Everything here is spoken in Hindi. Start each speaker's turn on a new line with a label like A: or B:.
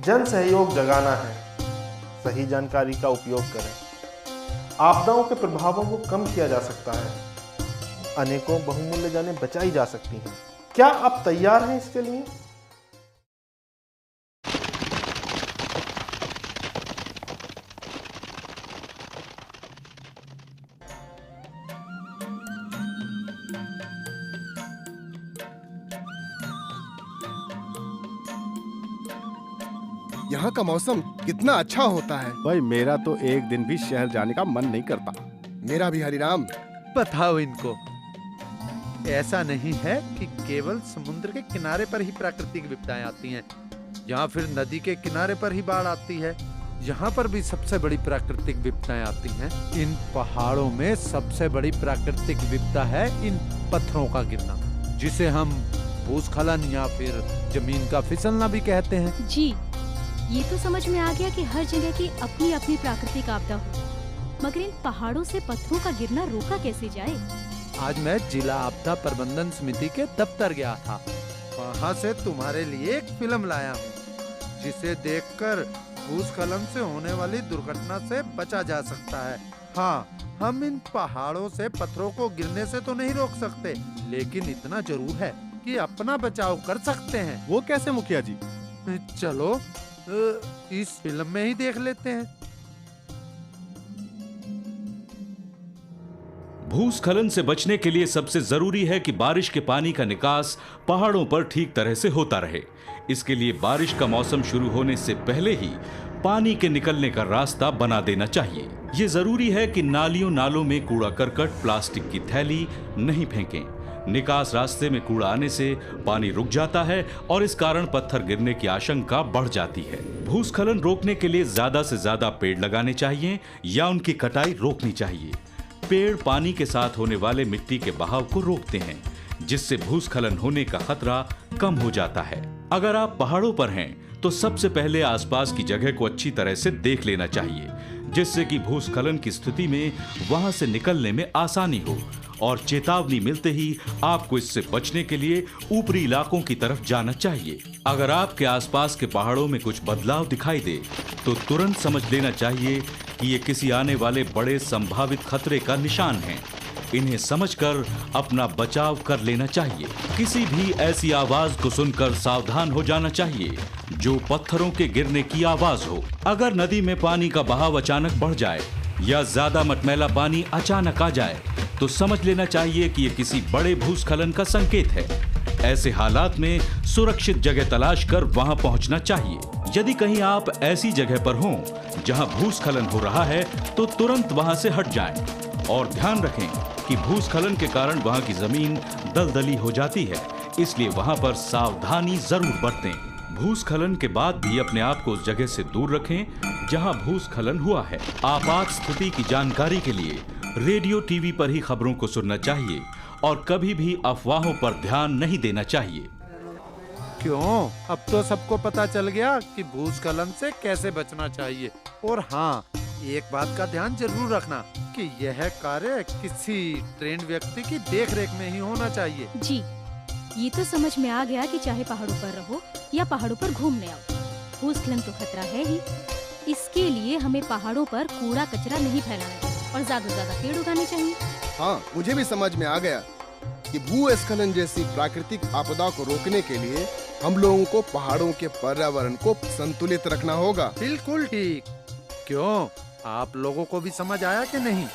A: जन सहयोग जगाना है। सही जानकारी का उपयोग करें। आपदाओं के प्रभावों को कम किया जा सकता है। अनेकों बहुमूल्य जानें बचाई जा सकती हैं। क्या आप तैयार हैं इसके लिए?
B: यहाँ का मौसम कितना अच्छा होता है।
C: भाई मेरा तो एक दिन भी शहर जाने का मन नहीं करता।
B: मेरा भी हरिराम।
D: बताओ इनको, ऐसा नहीं है कि केवल समुद्र के किनारे पर ही प्राकृतिक विपदाएं आती हैं, या फिर नदी के किनारे पर ही बाढ़ आती है। यहाँ पर भी सबसे बड़ी प्राकृतिक विपदाएं आती हैं। इन पहाड़ों में सबसे बड़ी प्राकृतिक विपदा है इन पत्थरों का गिरना, जिसे हम भूस्खलन या फिर जमीन का फिसलना भी कहते हैं।
E: जी, ये तो समझ में आ गया कि हर जगह की अपनी अपनी प्राकृतिक आपदा हो, मगर इन पहाड़ों से पत्थरों का गिरना रोका कैसे जाए?
D: आज मैं जिला आपदा प्रबंधन समिति के दफ्तर गया था। वहाँ से तुम्हारे लिए एक फिल्म लाया हूँ, जिसे देखकर भूस्खलन से होने वाली दुर्घटना से बचा जा सकता है। हाँ, हम इन पहाड़ों से पत्थरों को गिरने से तो नहीं रोक सकते, लेकिन इतना जरूर है कि अपना बचाव कर सकते हैं।
C: वो कैसे मुखिया जी?
D: चलो इस फिल्म में ही देख लेते हैं।
F: भूस्खलन से बचने के लिए सबसे जरूरी है कि बारिश के पानी का निकास पहाड़ों पर ठीक तरह से होता रहे। इसके लिए बारिश का मौसम शुरू होने से पहले ही पानी के निकलने का रास्ता बना देना चाहिए। ये जरूरी है कि नालियों नालों में कूड़ा करकट, प्लास्टिक की थैली नहीं फेंकें। निकास रास्ते में कूड़ा आने से पानी रुक जाता है और इस कारण पत्थर गिरने की आशंका बढ़ जाती है। भूस्खलन रोकने के लिए ज्यादा से ज्यादा पेड़ लगाने चाहिए या उनकी कटाई रोकनी चाहिए। पेड़ पानी के साथ होने वाले मिट्टी के बहाव को रोकते हैं, जिससे भूस्खलन होने का खतरा कम हो जाता है। अगर आप पहाड़ों पर हैं तो सबसे पहले आसपास की जगह को अच्छी तरह से देख लेना चाहिए, जिससे कि भूस्खलन की स्थिति में वहां से निकलने में आसानी हो, और चेतावनी मिलते ही आपको इससे बचने के लिए ऊपरी इलाकों की तरफ जाना चाहिए। अगर आपके आसपास के पहाड़ों में कुछ बदलाव दिखाई दे तो तुरंत समझ लेना चाहिए कि ये किसी आने वाले बड़े संभावित खतरे का निशान है। इन्हें समझकर अपना बचाव कर लेना चाहिए। किसी भी ऐसी आवाज को सुनकर सावधान हो जाना चाहिए जो पत्थरों के गिरने की आवाज हो। अगर नदी में पानी का बहाव अचानक बढ़ जाए या ज्यादा मटमैला पानी अचानक आ जाए तो समझ लेना चाहिए कि ये किसी बड़े भूस्खलन का संकेत है। ऐसे हालात में सुरक्षित जगह तलाश कर वहां पहुंचना चाहिए। यदि कहीं आप ऐसी जगह पर हों जहां भूस्खलन हो रहा है तो तुरंत वहां से हट जाएं और ध्यान रखें कि भूस्खलन के कारण वहां की जमीन दलदली हो जाती है, इसलिए वहां पर सावधानी जरूर बरतें। भूस्खलन के बाद भी अपने आप को उस जगह से दूर रखें जहां भूस्खलन हुआ है। आपात स्थिति की जानकारी के लिए रेडियो टीवी पर ही खबरों को सुनना चाहिए और कभी भी अफवाहों पर ध्यान नहीं देना चाहिए।
D: क्यों? अब तो सबको पता चल गया कि भूस्खलन से कैसे बचना चाहिए। और हाँ, एक बात का ध्यान जरूर रखना कि यह कार्य किसी ट्रेंड व्यक्ति की देखरेख में ही होना चाहिए।
E: जी, ये तो समझ में आ गया कि चाहे पहाड़ों पर रहो या पहाड़ों पर घूमने आओ, भूस्खलन तो खतरा है ही। इसके लिए हमें पहाड़ों पर कूड़ा कचरा नहीं फैलाना चाहिए और ज्यादा से ज्यादा पेड़ उगाने चाहिए।
B: हाँ, मुझे भी समझ में आ गया कि भूस्खलन जैसी प्राकृतिक आपदा को रोकने के लिए हम लोगों को पहाड़ों के पर्यावरण को संतुलित रखना होगा।
D: बिल्कुल ठीक। क्यों, आप लोगों को भी समझ आया कि नहीं?